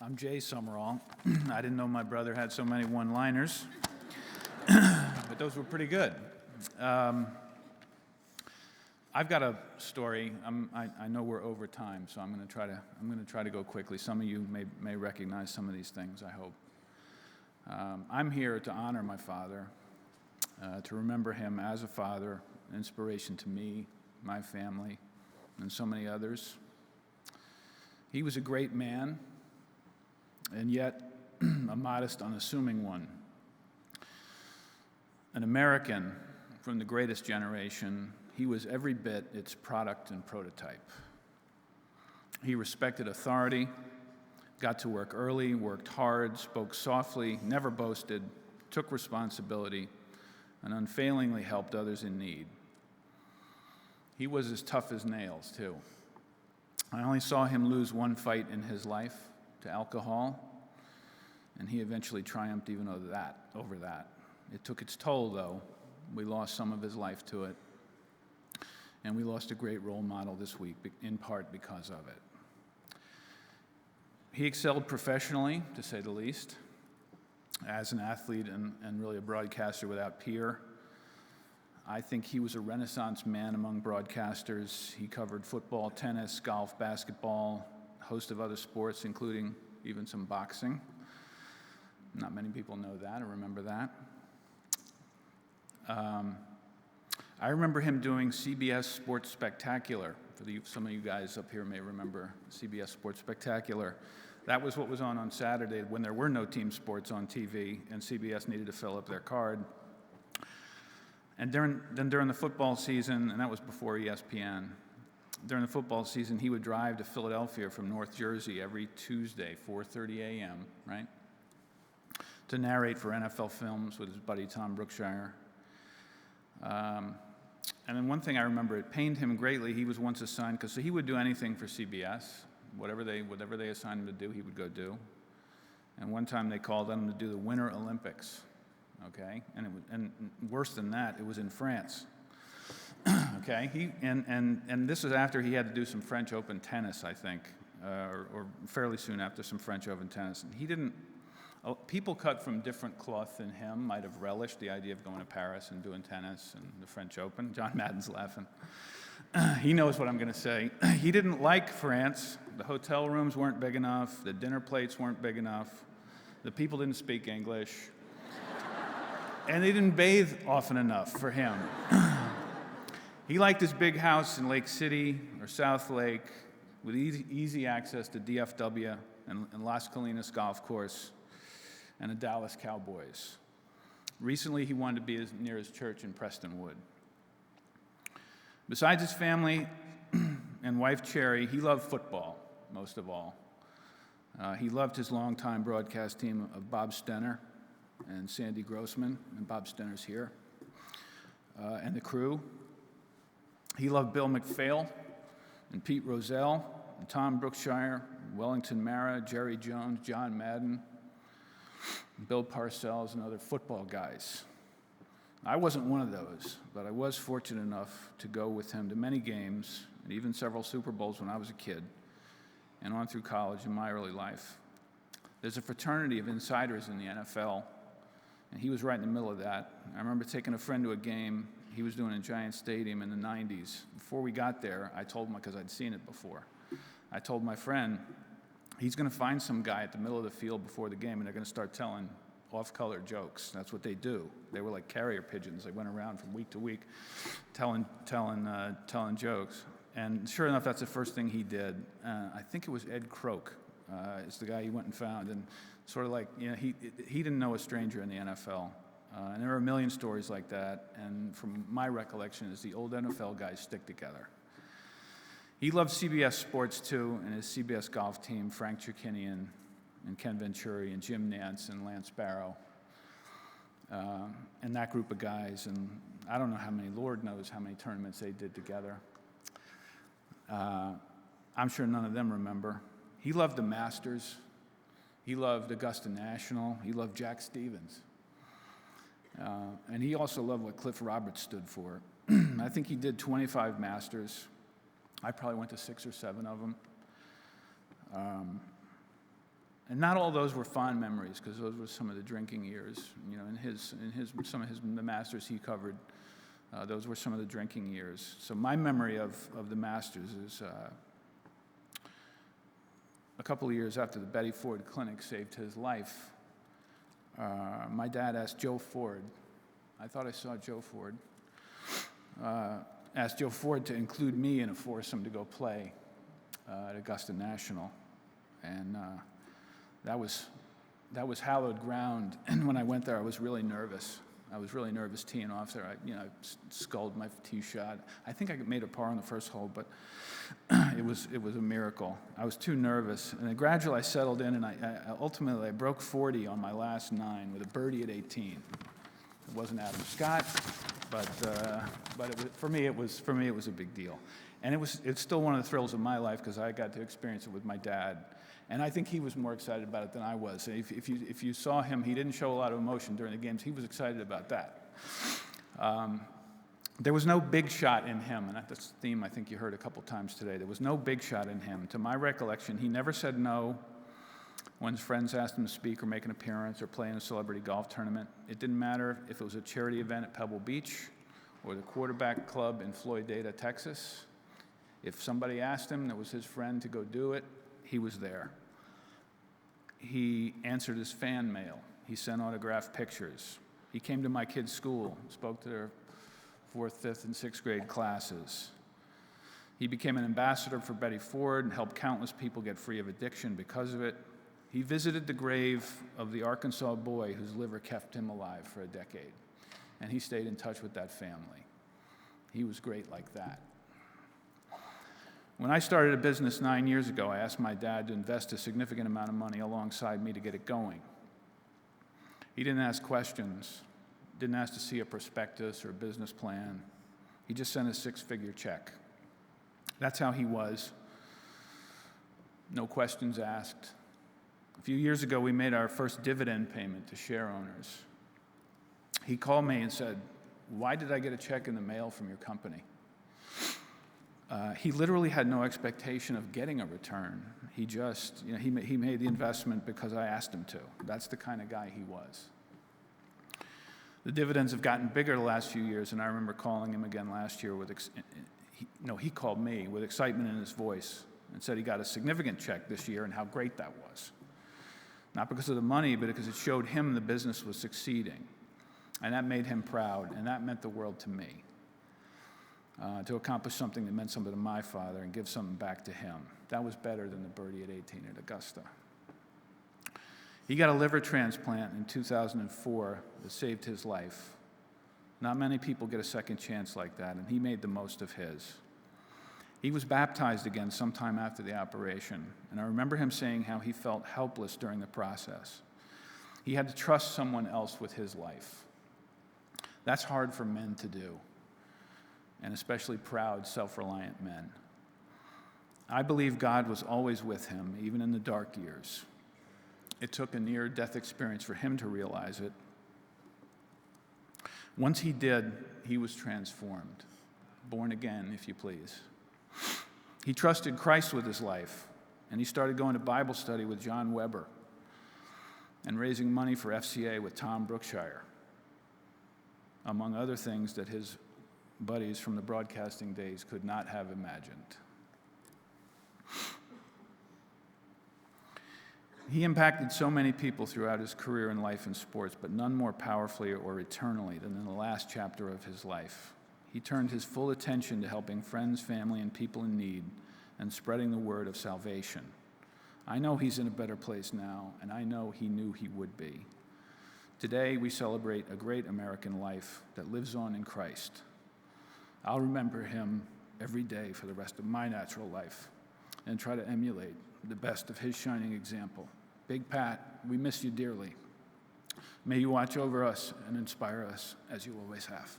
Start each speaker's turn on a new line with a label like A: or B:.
A: I'm Jay Summerall. I didn't know my brother had so many one-liners, but those were pretty good. I've got a story. I know we're over time, so I'm going to try to go quickly. Some of you may recognize some of these things, I hope. I'm here to honor my father, to remember him as a father, inspiration to me, my family, and so many others. He was a great man, and yet a modest, unassuming one. An American from the greatest generation, he was every bit its product and prototype. He respected authority, got to work early, worked hard, spoke softly, never boasted, took responsibility, and unfailingly helped others in need. He was as tough as nails, too. I only saw him lose one fight in his life to alcohol, and he eventually triumphed even over that. It took its toll, though. We lost some of his life to it, and we lost a great role model this week, in part because of it. He excelled professionally, to say the least, as an athlete and really a broadcaster without peer. I think he was a Renaissance man among broadcasters. He covered football, tennis, golf, basketball, a host of other sports, including even some boxing. Not many people know that or remember that. I remember him doing CBS Sports Spectacular. Some of you guys up here may remember CBS Sports Spectacular. That was what was on Saturday when there were no team sports on TV and CBS needed to fill up their card. And during the football season, and that was before ESPN, during the football season, he would drive to Philadelphia from North Jersey every Tuesday, 4:30 a.m., right, to narrate for NFL Films with his buddy Tom Brookshire. And then one thing I remember, it pained him greatly. He was once assigned, so he would do anything for CBS. Whatever they assigned him to do, he would go do. And one time they called on him to do the Winter Olympics. Okay, and worse than that, it was in France. Okay, and this was after he had to do some French Open tennis, I think, or fairly soon after some French Open tennis. And he didn't. People cut from different cloth than him might have relished the idea of going to Paris and doing tennis and the French Open. John Madden's laughing. He knows what I'm going to say. He didn't like France. The hotel rooms weren't big enough. The dinner plates weren't big enough. The people didn't speak English. And they didn't bathe often enough for him. He liked his big house in Lake City or South Lake with easy access to DFW and Las Colinas Golf Course and the Dallas Cowboys. Recently, he wanted to be near his church in Prestonwood. Besides his family and wife, Cherry, he loved football, most of all. He loved his longtime broadcast team of Bob Stenner and Sandy Grossman, and Bob Stenner's here, and the crew. He loved Bill McPhail and Pete Rozelle and Tom Brookshire, Wellington Mara, Jerry Jones, John Madden, Bill Parcells, and other football guys. I wasn't one of those, but I was fortunate enough to go with him to many games and even several Super Bowls when I was a kid and on through college in my early life. There's a fraternity of insiders in the NFL, and he was right in the middle of that. I remember taking a friend to a game he was doing in Giant Stadium in the 90s. Before we got there, I told him, because I'd seen it before, I told my friend, he's going to find some guy at the middle of the field before the game, and they're going to start telling off-color jokes. That's what they do. They were like carrier pigeons. They went around from week to week telling jokes. And sure enough, that's the first thing he did. I think it was Ed Croak. Is the guy he went and found, and sort of like, you know, he didn't know a stranger in the NFL. And there are a million stories like that, and from my recollection is the old NFL guys stick together. He loved CBS Sports, too, and his CBS golf team, Frank Chirkinian and Ken Venturi and Jim Nance and Lance Barrow, and that group of guys. And I don't know how many, Lord knows how many tournaments they did together. I'm sure none of them remember. He loved the Masters. He loved Augusta National. He loved Jack Stevens. And he also loved what Cliff Roberts stood for. I think he did 25 Masters. I probably went to 6 or 7 of them. And not all those were fond memories, because those were some of the drinking years. In some of the Masters he covered, those were some of the drinking years. So my memory of the Masters is a couple of years after the Betty Ford Clinic saved his life. My dad asked Joe Ford, I thought I saw Joe Ford, asked Joe Ford to include me in a foursome to go play at Augusta National. And that was hallowed ground. And when I went there, I was really nervous. I was really nervous teeing off there. I sculled my tee shot. I think I made a par on the first hole, but it was a miracle. I was too nervous. And then gradually I settled in, and ultimately I broke 40 on my last 9 with a birdie at 18. It wasn't Adam Scott, but for me it was a big deal. And it's still one of the thrills of my life, because I got to experience it with my dad. And I think he was more excited about it than I was. If you saw him, he didn't show a lot of emotion during the games. He was excited about that. There was no big shot in him, and that's a theme I think you heard a couple times today. There was no big shot in him. To my recollection, he never said no when his friends asked him to speak or make an appearance or play in a celebrity golf tournament. It didn't matter if it was a charity event at Pebble Beach or the quarterback club in Floydada, Texas. If somebody asked him that was his friend to go do it, he was there. He answered his fan mail. He sent autographed pictures. He came to my kids' school, spoke to their 4th, 5th, and 6th grade classes. He became an ambassador for Betty Ford and helped countless people get free of addiction because of it. He visited the grave of the Arkansas boy whose liver kept him alive for a decade, and he stayed in touch with that family. He was great like that. When I started a business 9 years ago, I asked my dad to invest a significant amount of money alongside me to get it going. He didn't ask questions, didn't ask to see a prospectus or a business plan. He just sent a 6-figure check. That's how he was. No questions asked. A few years ago, we made our first dividend payment to share owners. He called me and said, "Why did I get a check in the mail from your company?" He literally had no expectation of getting a return. He just, he made the investment because I asked him to. That's the kind of guy he was. The dividends have gotten bigger the last few years, and I remember calling him again last year he called me with excitement in his voice and said he got a significant check this year and how great that was. Not because of the money, but because it showed him the business was succeeding. And that made him proud, and that meant the world to me. To accomplish something that meant something to my father and give something back to him. That was better than the birdie at 18 at Augusta. He got a liver transplant in 2004 that saved his life. Not many people get a second chance like that, and he made the most of his. He was baptized again sometime after the operation, and I remember him saying how he felt helpless during the process. He had to trust someone else with his life. That's hard for men to do, and especially proud, self-reliant men. I believe God was always with him, even in the dark years. It took a near-death experience for him to realize it. Once he did, he was transformed, born again, if you please. He trusted Christ with his life, and he started going to Bible study with John Weber and raising money for FCA with Tom Brookshire, among other things that his buddies from the broadcasting days could not have imagined. He impacted so many people throughout his career and life in sports, but none more powerfully or eternally than in the last chapter of his life. He turned his full attention to helping friends, family, and people in need and spreading the word of salvation. I know he's in a better place now, and I know he knew he would be. Today, we celebrate a great American life that lives on in Christ. I'll remember him every day for the rest of my natural life and try to emulate the best of his shining example. Big Pat, we miss you dearly. May you watch over us and inspire us as you always have.